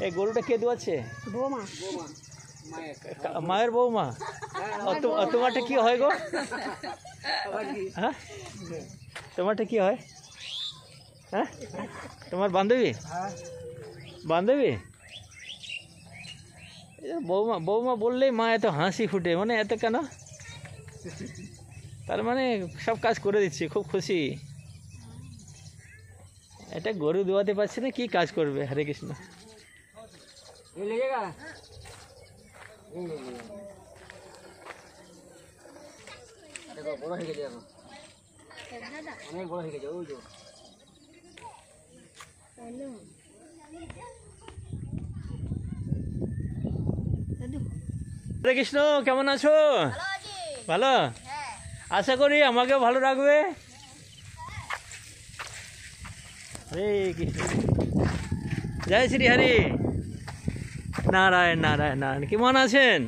এই গরুটা কে দুয়াচ্ছে? বৌমা। মায়ের বৌমা। তোমারটা কি হয় গো? হ্যাঁ, তোমারটা কি হয়? হ্যাঁ, তোমার বান্ধবী? বান্ধবী? বৌমা বৌমা বললেই মা এত হাসি ফুটে, মানে এত কেন? তার মানে সব কাজ করে দিচ্ছি, খুব খুশি। এটা গরু দোয়াতে পারছে না, কি কাজ করবে? হরে কৃষ্ণ। হরে কৃষ্ণ, কেমন আছো? ভালো? আশা করি আমাকেও ভালো রাখবে। হরে কৃষ্ণ, জয় শ্রী হরি। নারায়ণ নারায়ণ নারায়ণ। কেমন আছেন?